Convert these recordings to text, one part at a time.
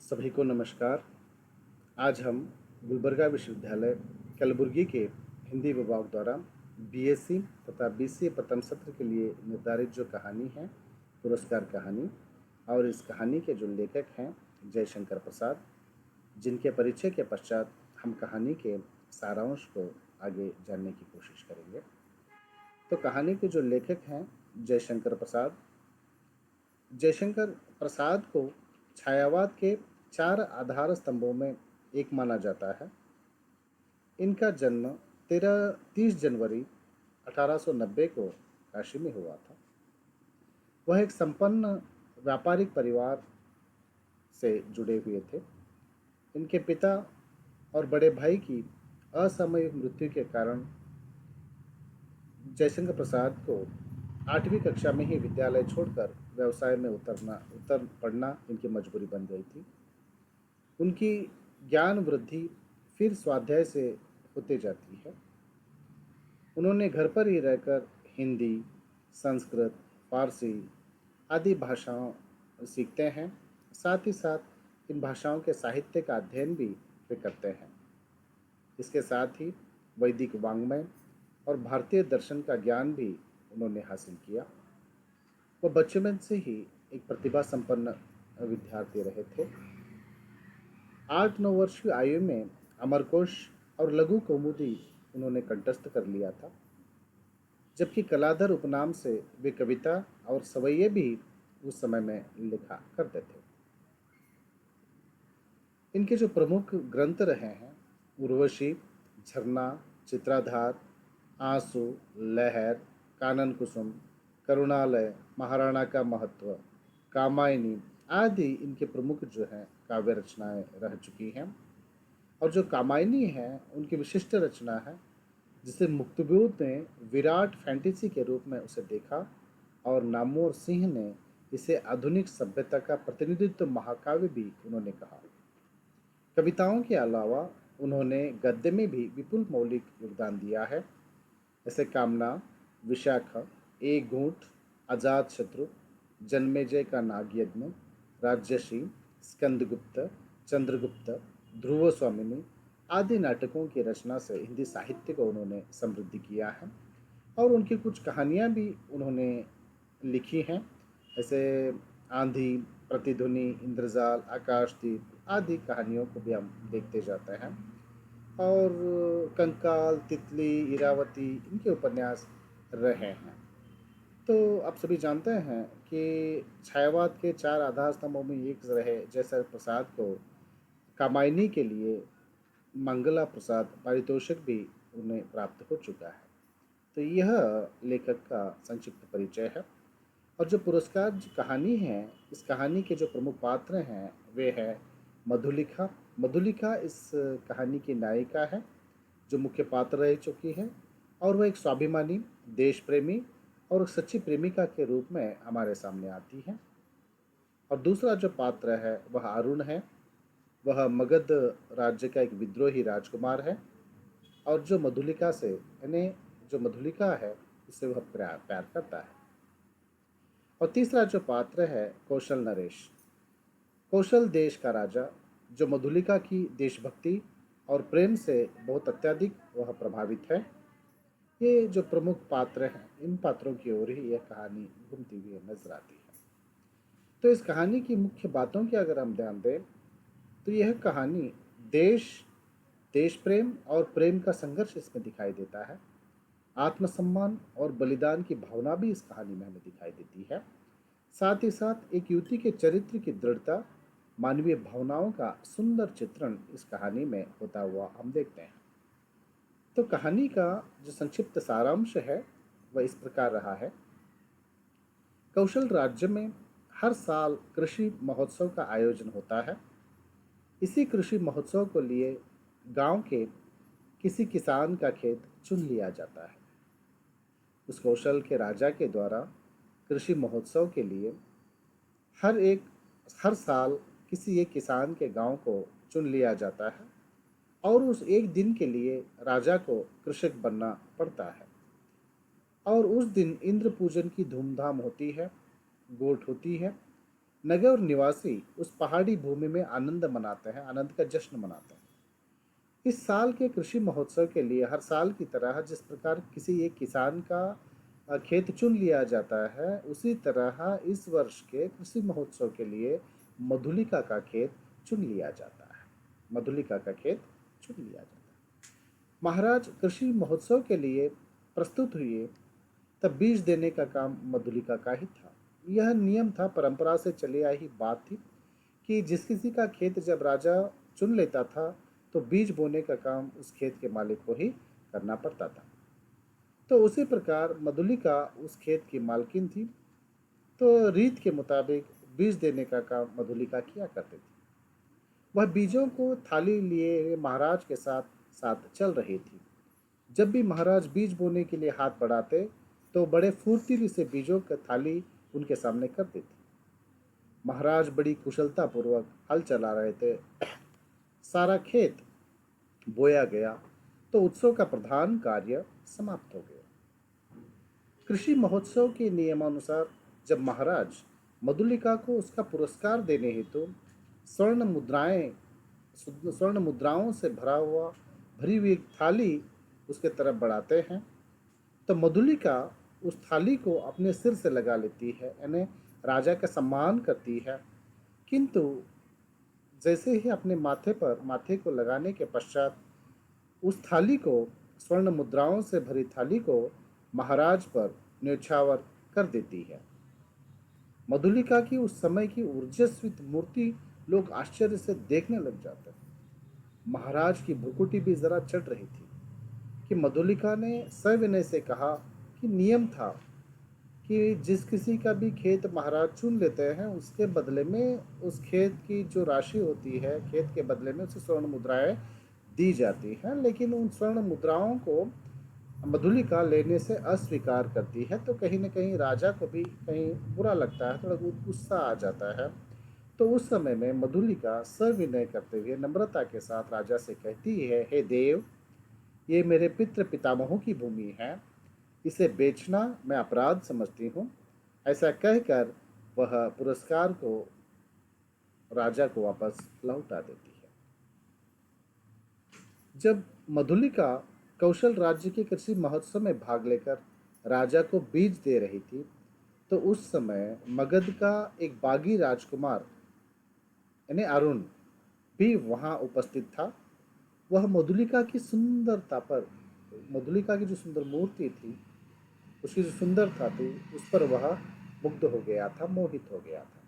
सभी को नमस्कार। आज हम गुलबर्गा विश्वविद्यालय कलबुर्गी के हिंदी विभाग द्वारा बीएससी तथा बीसीए प्रथम सत्र के लिए निर्धारित जो कहानी है, पुरस्कार कहानी, और इस कहानी के जो लेखक हैं जयशंकर प्रसाद, जिनके परिचय के पश्चात हम कहानी के सारांश को आगे जानने की कोशिश करेंगे। तो कहानी के जो लेखक हैं जयशंकर प्रसाद, जयशंकर प्रसाद को छायावाद के 4 आधार स्तंभों में एक माना जाता है। इनका जन्म 30 जनवरी 1890 को काशी में हुआ था। वह एक संपन्न व्यापारिक परिवार से जुड़े हुए थे। इनके पिता और बड़े भाई की असामयिक मृत्यु के कारण जयशंकर प्रसाद को 8वीं कक्षा में ही विद्यालय छोड़कर व्यवसाय में उतर पड़ना इनकी मजबूरी बन गई थी। उनकी ज्ञान वृद्धि फिर स्वाध्याय से होते जाती है। उन्होंने घर पर ही रहकर हिंदी, संस्कृत, फारसी आदि भाषाओं सीखते हैं। साथ ही साथ इन भाषाओं के साहित्य का अध्ययन भी वे करते हैं। इसके साथ ही वैदिक वाङ्मय और भारतीय दर्शन का ज्ञान भी उन्होंने हासिल किया। वह बचपन से ही एक प्रतिभा संपन्न विद्यार्थी रहे थे। 8-9 वर्ष की आयु में अमरकोश और लघु कौमुदी उन्होंने कंठस्थ कर लिया था, जबकि कलाधर उपनाम से वे कविता और सवैये भी उस समय में लिखा करते थे। इनके जो प्रमुख ग्रंथ रहे हैं उर्वशी, झरना, चित्राधार, आंसू, लहर, कानन कुसुम, करुणालय, महाराणा का महत्व, कामायनी आदि इनके प्रमुख जो हैं काव्य रचनाएं रह चुकी हैं। और जो कामायनी है उनकी विशिष्ट रचना है, जिसे मुक्तबोध ने विराट फैंटेसी के रूप में उसे देखा और नामोर सिंह ने इसे आधुनिक सभ्यता का प्रतिनिधित्व महाकाव्य भी उन्होंने कहा। कविताओं के अलावा उन्होंने गद्य में भी विपुल मौलिक योगदान दिया है। जैसे कामना, विशाखा, एक घूंट, आजाद शत्रु, जन्मेजय का नागयज्ञ, राजर्षि, स्कंदगुप्त, चंद्रगुप्त, ध्रुव स्वामिनी आदि नाटकों की रचना से हिंदी साहित्य को उन्होंने समृद्धि किया है। और उनकी कुछ कहानियाँ भी उन्होंने लिखी हैं, जैसे आंधी, प्रतिध्वनि, इंद्रजाल, आकाशदीप आदि कहानियों को भी हम देखते जाते हैं। और कंकाल, तितली, इरावती इनके उपन्यास रहे हैं। तो आप सभी जानते हैं कि छायावाद के 4 आधार स्तंभों में एक रहे जयशंकर प्रसाद को कामायनी के लिए मंगला प्रसाद पारितोषिक भी उन्हें प्राप्त हो चुका है। तो यह लेखक का संक्षिप्त परिचय है। और जो पुरस्कार कहानी है, इस कहानी के जो प्रमुख पात्र हैं वे हैं मधुलिका। मधुलिका इस कहानी की नायिका है, जो मुख्य पात्र रह चुकी है, और वह एक स्वाभिमानी, देश प्रेमी और एक सच्ची प्रेमिका के रूप में हमारे सामने आती है। और दूसरा जो पात्र है वह अरुण है। वह मगध राज्य का एक विद्रोही राजकुमार है, और जो मधुलिका से यानी जो मधुलिका है उससे वह प्यार करता है। और तीसरा जो पात्र है कौशल नरेश। कौशल देश का राजा, जो मधुलिका की देशभक्ति और प्रेम से बहुत अत्यधिक वह प्रभावित है। ये जो प्रमुख पात्र हैं, इन पात्रों की ओर ही यह कहानी घूमती हुई नजर आती है। तो इस कहानी की मुख्य बातों की अगर हम ध्यान दें तो यह कहानी देश प्रेम और प्रेम का संघर्ष इसमें दिखाई देता है। आत्मसम्मान और बलिदान की भावना भी इस कहानी में हमें दिखाई देती है। साथ ही साथ एक युवती के चरित्र की दृढ़ता, मानवीय भावनाओं का सुंदर चित्रण इस कहानी में होता हुआ हम देखते हैं। तो कहानी का जो संक्षिप्त सारांश है वह इस प्रकार रहा है। कौशल राज्य में हर साल कृषि महोत्सव का आयोजन होता है। इसी कृषि महोत्सव को लिए गांव के किसी किसान का खेत चुन लिया जाता है। उस कौशल के राजा के द्वारा कृषि महोत्सव के लिए हर साल किसी एक किसान के गांव को चुन लिया जाता है, और उस एक दिन के लिए राजा को कृषक बनना पड़ता है। और उस दिन इंद्र पूजन की धूमधाम होती है, गोट होती है, नगर निवासी उस पहाड़ी भूमि में आनंद मनाते हैं, आनंद का जश्न मनाते हैं। इस साल के कृषि महोत्सव के लिए हर साल की तरह जिस प्रकार किसी एक किसान का खेत चुन लिया जाता है, उसी तरह इस वर्ष के कृषि महोत्सव के लिए मधुलिका का खेत चुन लिया जाता है। मधुलिका का खेत चुन लिया जाता है। महाराज कृषि महोत्सव के लिए प्रस्तुत हुए तब बीज देने का काम मधुलिका का ही था। यह नियम था, परंपरा से चली आई बात थी कि जिस किसी का खेत जब राजा चुन लेता था तो बीज बोने का काम उस खेत के मालिक को ही करना पड़ता था। तो उसी प्रकार मधुलिका उस खेत की मालकिन थी, तो रीत के मुताबिक बीज देने का काम मधुलिका किया करती थी। वह बीजों को थाली लिए महाराज के साथ साथ चल रही थी। जब भी महाराज बीज बोने के लिए हाथ बढ़ाते तो बड़े फुर्तीली से बीजों की थाली उनके सामने कर देती। महाराज बड़ी कुशलता पूर्वक हल चला रहे थे। सारा खेत बोया गया तो उत्सव का प्रधान कार्य समाप्त हो गया। कृषि महोत्सव के नियमानुसार जब महाराज मधुलिका को उसका पुरस्कार देने हेतु स्वर्ण मुद्राएं स्वर्ण मुद्राओं से भरी हुई एक थाली उसके तरफ बढ़ाते हैं, तो मधुलिका उस थाली को अपने सिर से लगा लेती है, यानी राजा का सम्मान करती है। किंतु जैसे ही अपने माथे को लगाने के पश्चात उस थाली को, स्वर्ण मुद्राओं से भरी थाली को महाराज पर न्यौछावर कर देती है। मधुलिका की उस समय की ऊर्जस्वित मूर्ति लोग आश्चर्य से देखने लग जाते हैं। महाराज की भ्रुकुटी भी जरा चढ़ रही थी कि मधुलिका ने सविनय से कहा कि नियम था कि जिस किसी का भी खेत महाराज चुन लेते हैं उसके बदले में उस खेत की जो राशि होती है, खेत के बदले में उसे स्वर्ण मुद्राएं दी जाती हैं, लेकिन उन स्वर्ण मुद्राओं को मधुलिका लेने से अस्वीकार करती है। तो कहीं न कहीं राजा को भी कहीं बुरा लगता है, थोड़ा गुस्सा आ जाता है। तो उस समय में मधुलिका सविनय करते हुए नम्रता के साथ राजा से कहती है, हे देव, ये मेरे पितृ पितामहों की भूमि है, इसे बेचना मैं अपराध समझती हूँ। ऐसा कहकर वह पुरस्कार को राजा को वापस लौटा देती है। जब मधुलिका कौशल राज्य के कृषि महोत्सव में भाग लेकर राजा को बीज दे रही थी, तो उस समय मगध का एक बागी राजकुमार यानी अरुण भी वहां उपस्थित था। वह मधुलिका की सुंदरता पर, मधुलिका की जो सुंदर मूर्ति थी, उसकी जो सुंदरता थी, उस पर वह मुग्ध हो गया था, मोहित हो गया था।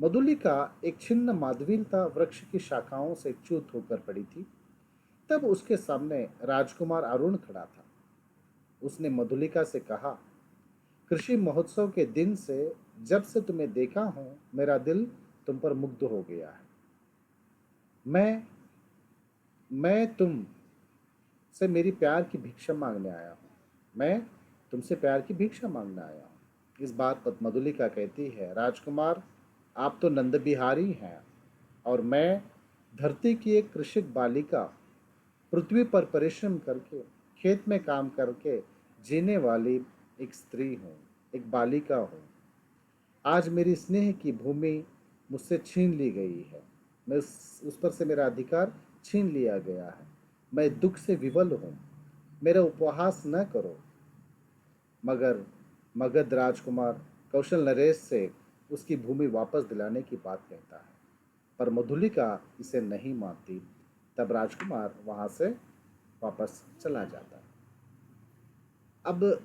मधुलिका एक छिन्न माधवीलता वृक्ष की शाखाओं से च्युत होकर पड़ी थी। तब उसके सामने राजकुमार अरुण खड़ा था। उसने मधुलिका से कहा, कृषि महोत्सव के दिन से जब से तुम्हें देखा हूं, मेरा दिल तुम पर मुग्ध हो गया है। मैं तुम से मेरी प्यार की भिक्षा मांगने आया हूं। मैं तुमसे प्यार की भिक्षा मांगने आया हूं। इस बात पर मधुलिका कहती है, राजकुमार, आप तो नंद बिहारी हैं और मैं धरती की एक कृषक बालिका, पृथ्वी पर परिश्रम करके, खेत में काम करके जीने वाली एक स्त्री हूँ, एक बालिका हूँ। आज मेरी स्नेह की भूमि मुझसे छीन ली गई है। मैं उस पर से मेरा अधिकार छीन लिया गया है। मैं दुख से विवल हूँ। मेरा उपहास न करो। मगर मगध राजकुमार कौशल नरेश से उसकी भूमि वापस दिलाने की बात कहता है, पर मधुलिका इसे नहीं मानती। तब राजकुमार वहां से वापस चला जाता है। अब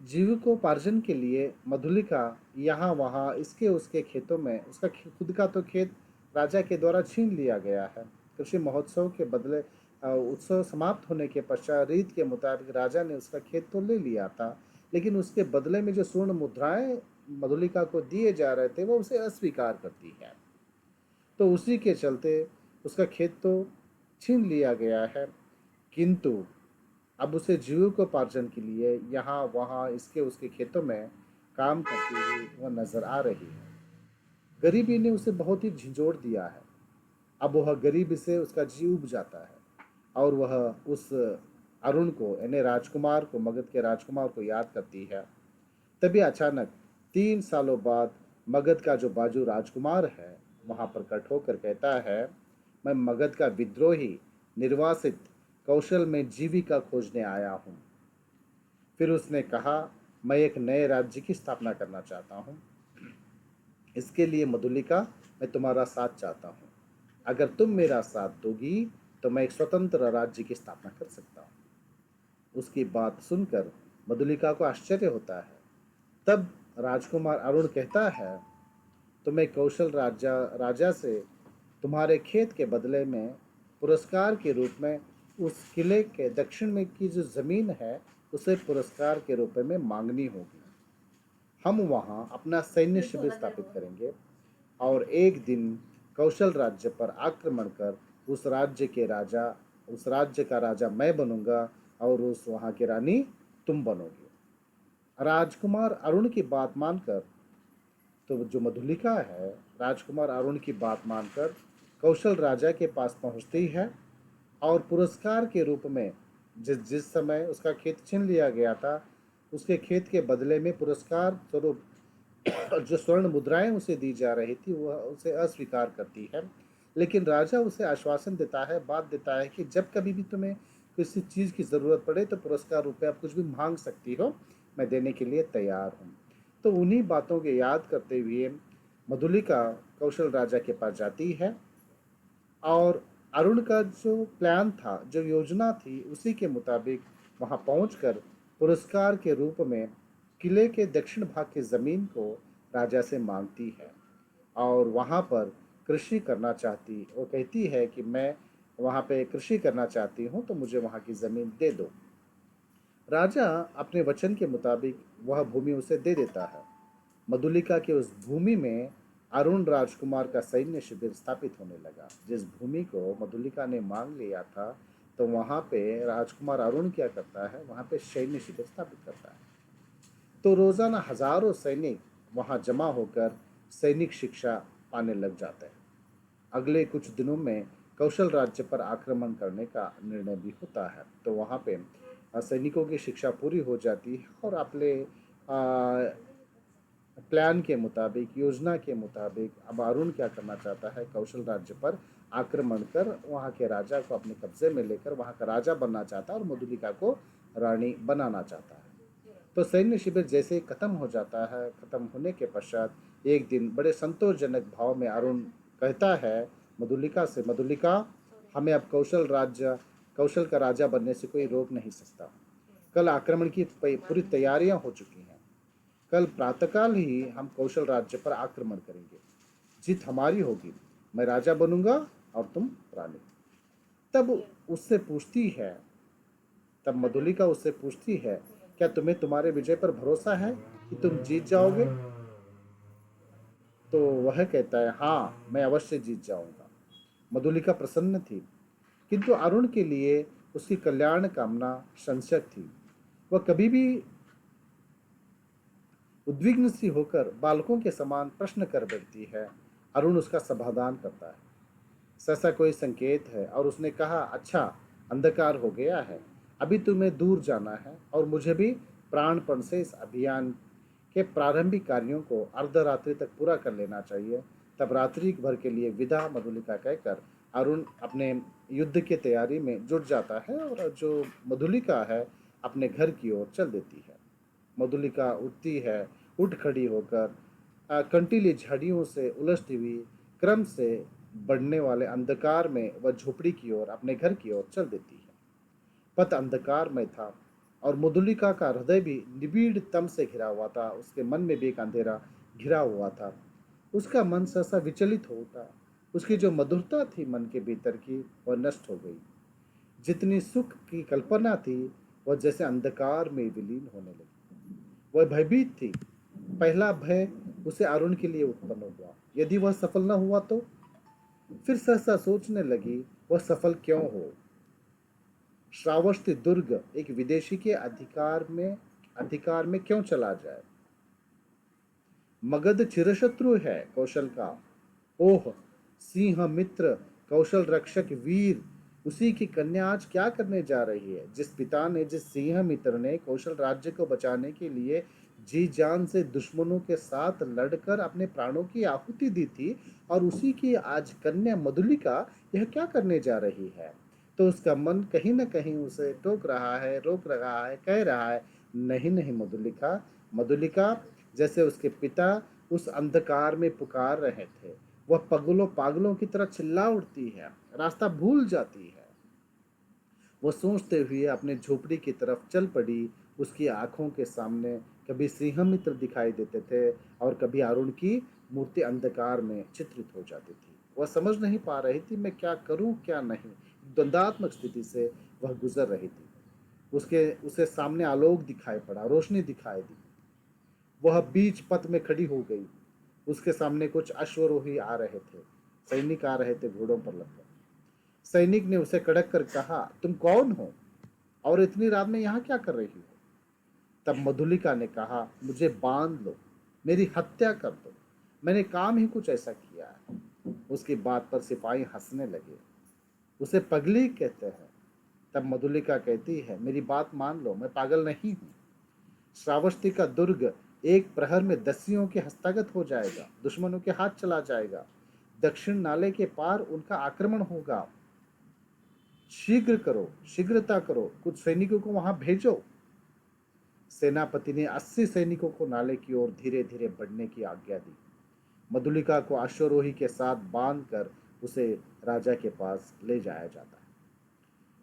जीविकोपार्जन के लिए मधुलिका यहाँ वहाँ इसके उसके खेतों में, उसका खुद का तो खेत राजा के द्वारा छीन लिया गया है। कृषि महोत्सव के बदले उत्सव समाप्त होने के पश्चात रीत के मुताबिक राजा ने उसका खेत तो ले लिया था, लेकिन उसके बदले में जो स्वर्ण मुद्राएं मधुलिका को दिए जा रहे थे वो उसे अस्वीकार करती है। तो उसी के चलते उसका खेत तो छीन लिया गया है, किंतु अब उसे जीविकोपार्जन के लिए यहाँ वहाँ इसके उसके खेतों में काम करती हुई वह नजर आ रही है। गरीबी ने उसे बहुत ही झिंझोड़ दिया है। अब वह गरीबी से उसका जी उब जाता है और वह उस अरुण को, यानी राजकुमार को, मगध के राजकुमार को याद करती है। तभी अचानक 3 सालों बाद मगध का जो बाजू राजकुमार है वहां प्रकट होकर कहता है, मैं मगध का विद्रोही निर्वासित कौशल में जीविका खोजने आया हूँ। फिर उसने कहा, मैं एक नए राज्य की स्थापना करना चाहता हूँ। इसके लिए मधुलिका, मैं तुम्हारा साथ चाहता हूँ। अगर तुम मेरा साथ दोगी तो मैं एक स्वतंत्र राज्य की स्थापना कर सकता हूँ। उसकी बात सुनकर मधुलिका को आश्चर्य होता है। तब राजकुमार अरुण कहता है, तुम्हें कौशल राजा राजा से तुम्हारे खेत के बदले में पुरस्कार के रूप में उस किले के दक्षिण में की जो जमीन है उसे पुरस्कार के रूप में मांगनी होगी। हम वहां अपना सैन्य शिविर स्थापित करेंगे और एक दिन कौशल राज्य पर आक्रमण कर उस राज्य का राजा मैं बनूंगा और उस वहां की रानी तुम बनोगी। राजकुमार अरुण की बात मानकर, तो जो मधुलिका है, राजकुमार अरुण की बात मानकर कौशल राजा के पास पहुंचती है और पुरस्कार के रूप में जिस जिस समय उसका खेत छीन लिया गया था उसके खेत के बदले में पुरस्कार स्वरूप जो स्वर्ण मुद्राएं उसे दी जा रही थी वह उसे अस्वीकार करती है। लेकिन राजा उसे आश्वासन देता है, बात देता है कि जब कभी भी तुम्हें किसी चीज़ की ज़रूरत पड़े तो पुरस्कार रूप में आप कुछ भी मांग सकती हो, मैं देने के लिए तैयार हूँ। तो उन्हीं बातों के याद करते हुए मधुलिका कौशल राजा के पास जाती है और अरुण का जो प्लान था, जो योजना थी, उसी के मुताबिक वहां पहुंचकर पुरस्कार के रूप में किले के दक्षिण भाग की जमीन को राजा से मांगती है और वहां पर कृषि करना चाहती, वो कहती है कि मैं वहां पे कृषि करना चाहती हूँ तो मुझे वहां की जमीन दे दो। राजा अपने वचन के मुताबिक वह भूमि उसे दे देता है। मधुलिका के उस भूमि में अरुण राजकुमार का सैन्य शिविर स्थापित होने लगा। जिस भूमि को मधुलिका ने मांग लिया था, तो वहां पे राजकुमार अरुण क्या करता है, वहां पे सैन्य शिविर स्थापित करता है। तो रोजाना हजारों सैनिक वहां जमा होकर सैनिक शिक्षा पाने लग जाते हैं। अगले कुछ दिनों में कौशल राज्य पर आक्रमण करने का निर्णय भी होता है। तो वहां पे सैनिकों की शिक्षा पूरी हो जाती है और अपने प्लान के मुताबिक, योजना के मुताबिक अब अरुण क्या करना चाहता है, कौशल राज्य पर आक्रमण कर वहाँ के राजा को अपने कब्जे में लेकर वहाँ का राजा बनना चाहता है और मधुलिका को रानी बनाना चाहता है। तो सैन्य शिविर जैसे ही खत्म हो जाता है, खत्म होने के पश्चात एक दिन बड़े संतोषजनक भाव में अरुण कहता है मधुलिका से, मधुलिका, हमें अब कौशल का राजा बनने से कोई रोक नहीं सकता। कल आक्रमण की पूरी तैयारियां हो चुकी हैं। कल प्रातःकाल ही हम कौशल राज्य पर आक्रमण करेंगे। जीत हमारी होगी। मैं राजा बनूंगा और तुम रानी। तब उससे पूछती है तब मधुलिका उससे पूछती है, क्या तुम्हें तुम्हारे विजय पर भरोसा है कि तुम जीत जाओगे? तो वह कहता है, हाँ, मैं अवश्य जीत जाऊंगा। मधुलिका प्रसन्न थी, किंतु अरुण के लिए उसकी कल्याण कामना संशय थी। वह कभी भी उद्विग्न सी होकर बालकों के समान प्रश्न कर बैठती है। अरुण उसका समाधान करता है। सहसा कोई संकेत है और उसने कहा, अच्छा, अंधकार हो गया है, अभी तुम्हें दूर जाना है और मुझे भी प्राणपण से इस अभियान के प्रारंभिक कार्यों को अर्धरात्रि तक पूरा कर लेना चाहिए। तब रात्रि भर के लिए विदा मधुलिका कहकर अरुण अपने युद्ध की तैयारी में जुट जाता है और जो मधुलिका है अपने घर की ओर चल देती है। मधुलिका उठती है, उठ खड़ी होकर कंटीली झाड़ियों से उलझती हुई क्रम से बढ़ने वाले अंधकार में वह झोपड़ी की ओर, अपने घर की ओर चल देती है। पथ अंधकार में था और मधुलिका का हृदय भी निबिड़ तम से घिरा हुआ था। उसके मन में भी एक अंधेरा घिरा हुआ था। उसका मन सहसा विचलित हो उठा। उसकी जो मधुरता थी मन के भीतर की, वह नष्ट हो गई। जितनी सुख की कल्पना थी वह जैसे अंधकार में विलीन होने लगी। वह भयभीत थी। पहला भय उसे अरुण के लिए उत्पन्न हुआ, यदि वह सफल न हुआ तो? फिर सहसा सोचने लगी, वह सफल क्यों हो? श्रावस्ती दुर्ग एक विदेशी के अधिकार में क्यों चला जाए? मगध चिरशत्रु है कौशल का। ओह, सिंह मित्र, कौशल रक्षक वीर, उसी की कन्या आज क्या करने जा रही है? जिस सिंह मित्र ने कौशल राज्य को बचाने के लिए जी जान से दुश्मनों के साथ लड़कर अपने प्राणों की आहुति दी थी, और उसी की आज कन्या मधुलिका यह क्या करने जा रही है? तो उसका मन कहीं न कहीं उसे टोक रहा है, रोक रहा है, कह रहा है, नहीं, नहीं मधुलिका, मधुलिका, जैसे उसके पिता उस अंधकार में पुकार रहे थे। वह पगलों पागलों की तरह चिल्ला उठती है, रास्ता भूल जाती है। वो सोचते हुए अपने झोपड़ी की तरफ चल पड़ी। उसकी आंखों के सामने कभी सिंहमित्र दिखाई देते थे, और कभी अरुण की मूर्ति अंधकार में चित्रित हो जाती थी। वह समझ नहीं पा रही थी, मैं क्या करूं क्या नहीं। द्वंद्वात्मक स्थिति से वह गुजर रही थी। उसके उसे सामने आलोक दिखाई पड़ा, रोशनी दिखाई दी। वह बीच पथ में खड़ी हो गई। उसके सामने कुछ अश्वरोही आ रहे थे, सैनिक आ रहे थे घोड़ों पर लगकर। सैनिक ने उसे कड़क कर कहा, तुम कौन हो और इतनी रात में यहाँ क्या कर रही हो? तब मधुलिका ने कहा, मुझे बांध लो, मेरी हत्या कर दो, मैंने काम ही कुछ ऐसा किया है। उसकी बात पर सिपाही हंसने लगे। उसे पगली कहते हैं। तब मधुलिका कहती है, मेरी बात मान लो, मैं पागल नहीं हूँ। श्रावस्ती का दुर्ग एक प्रहर में दस्युओं के हस्तगत हो जाएगा, दुश्मनों के हाथ चला जाएगा। दक्षिण नाले के पार उनका आक्रमण होगा। शीघ्र करो, शीघ्रता करो, कुछ सैनिकों को वहां भेजो। सेनापति ने 80 सैनिकों को नाले की ओर धीरे धीरे बढ़ने की आज्ञा दी। मधुलिका को अश्वरोही के साथ बांधकर उसे राजा के पास ले जाया जाता है।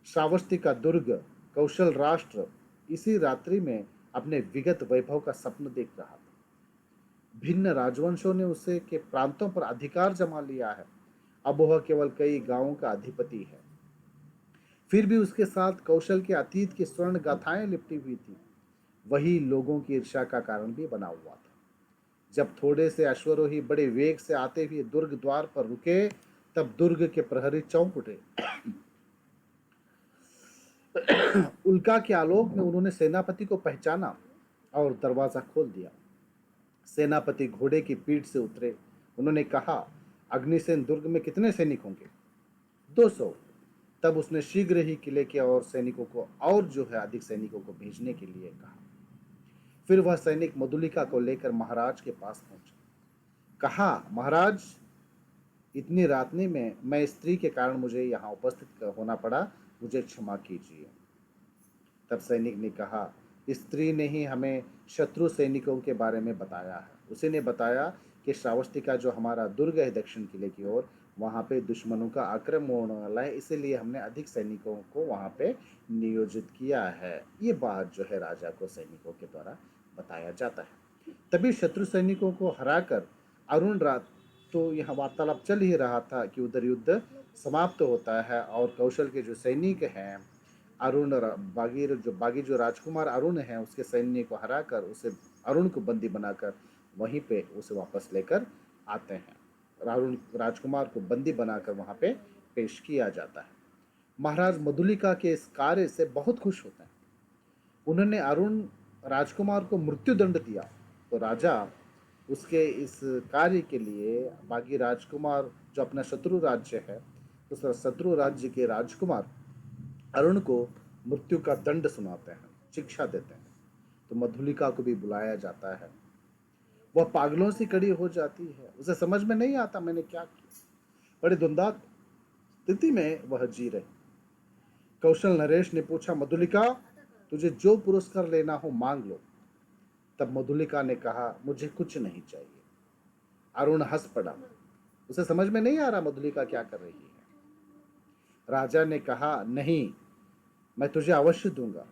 श्रावस्ती का दुर्ग कौशल राष्ट्र इसी रात्रि में अपने विगत वैभव का स्वप्न देख रहा था। भिन्न राजवंशों ने उसे के प्रांतों पर अधिकार जमा लिया है। अब वह केवल कई गांवों का अधिपति है। फिर भी उसके साथ कौशल के अतीत की स्वर्ण गाथाएं लिपटी हुई थी। वही लोगों की ईर्ष्या का कारण भी बना हुआ था। जब थोड़े से अश्वरोही बड़े वेग से आते हुए दुर्ग द्वार पर रुके, तब दुर्ग के प्रहरी चौंक उठे। उल्का के आलोक में उन्होंने सेनापति को पहचाना और दरवाजा खोल दिया। सेनापति घोड़े की पीठ से उतरे। उन्होंने कहा, अग्निसेन दुर्ग में कितने सैनिक होंगे? 200। तब उसने शीघ्र ही किले के और सैनिकों को और जो है अधिक सैनिकों को भेजने के लिए कहा। फिर वह सैनिक मधुलिका को लेकर महाराज के पास पहुंचा। कहा, महाराज, इतनी रात्रि में मैं स्त्री के कारण मुझे यहाँ उपस्थित होना पड़ा, मुझे क्षमा कीजिए। तब सैनिक ने कहा, स्त्री ने ही हमें शत्रु सैनिकों के बारे में बताया है। उसी ने बताया कि श्रावस्ती का जो हमारा दुर्ग है दक्षिण किले की ओर, वहाँ पे दुश्मनों का आक्रमण होने वाला है, इसीलिए हमने अधिक सैनिकों को वहाँ पे नियोजित किया है। ये बात जो है राजा को सैनिकों के द्वारा बताया जाता है। तभी शत्रु सैनिकों को हराकर अरुण रात तो यहाँ वार्तालाप चल ही रहा था कि उधर युद्ध समाप्त होता है, और कौशल के जो सैनिक हैं, अरुण बागी जो राजकुमार अरुण है, उसके सैन्य को हराकर उसे अरुण को बंदी बनाकर वहीं पे उसे वापस लेकर आते हैं। अरुण राजकुमार को बंदी बनाकर वहां पे पेश किया जाता है। महाराज मधुलिका के इस कार्य से बहुत खुश होते हैं। उन्होंने अरुण राजकुमार को मृत्यु दंड दिया। तो राजा उसके इस कार्य के लिए बागी राजकुमार जो अपना शत्रु राज्य है, उस शत्रु राज्य के राजकुमार अरुण को मृत्यु का दंड सुनाते हैं, शिक्षा देते हैं। तो मधुलिका को भी बुलाया जाता है। वह पागलों से कड़ी हो जाती है। उसे समझ में नहीं आता मैंने क्या किया। बड़े द्वंद्वात्मक स्थिति में वह जी रही। कौशल नरेश ने पूछा, मधुलिका, तुझे जो पुरस्कार लेना हो मांग लो। तब मधुलिका ने कहा, मुझे कुछ नहीं चाहिए। अरुण हंस पड़ा। उसे समझ में नहीं आ रहा मधुलिका क्या कर रही है। राजा ने कहा, नहीं, मैं तुझे अवश्य दूंगा।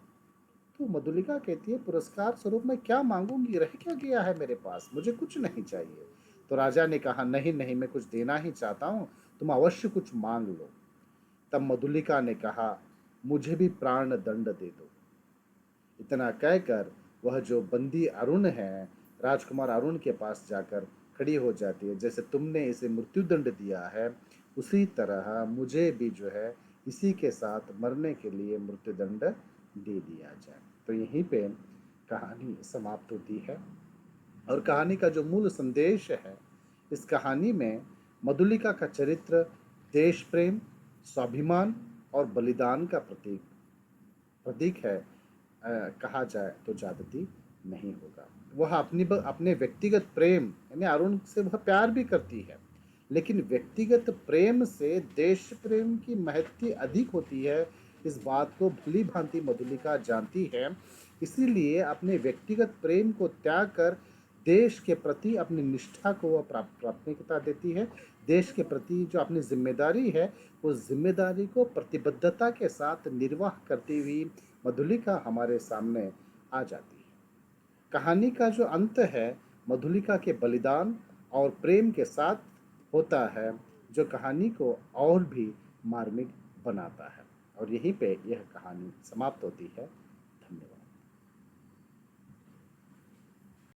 तो मधुलिका कहती है, पुरस्कार स्वरूप मैं क्या मांगूंगी, रह क्या गया है मेरे पास, मुझे कुछ नहीं चाहिए। तो राजा ने कहा, नहीं नहीं, मैं कुछ देना ही चाहता हूँ, तुम अवश्य कुछ मांग लो। तब मधुलिका ने कहा, मुझे भी प्राण दंड दे दो। इतना कहकर वह जो बंदी अरुण है, राजकुमार अरुण के पास जाकर खड़ी हो जाती है। जैसे तुमने इसे मृत्यु दंड दिया है, उसी तरह मुझे भी जो है इसी के साथ मरने के लिए मृत्यु दंड दे दिया जाए। तो यहीं पे कहानी समाप्त होती है। और कहानी का जो मूल संदेश है, इस कहानी में मधुलिका का चरित्र देश प्रेम, स्वाभिमान और बलिदान का प्रतीक प्रतीक है। कहा जाए तो ज्यादती नहीं होगा। वह अपने व्यक्तिगत प्रेम यानी अरुण से वह प्यार भी करती है, लेकिन व्यक्तिगत प्रेम से देश प्रेम की महत्व अधिक होती है। इस बात को भली भांति मधुलिका जानती है। इसीलिए अपने व्यक्तिगत प्रेम को त्याग कर देश के प्रति अपनी निष्ठा को वह प्राथमिकता देती है। देश के प्रति जो अपनी जिम्मेदारी है, उस जिम्मेदारी को प्रतिबद्धता के साथ निर्वाह करती हुई मधुलिका हमारे सामने आ जाती है। कहानी का जो अंत है मधुलिका के बलिदान और प्रेम के साथ होता है, जो कहानी को और भी मार्मिक बनाता है। और यहीं पे यह कहानी समाप्त होती है।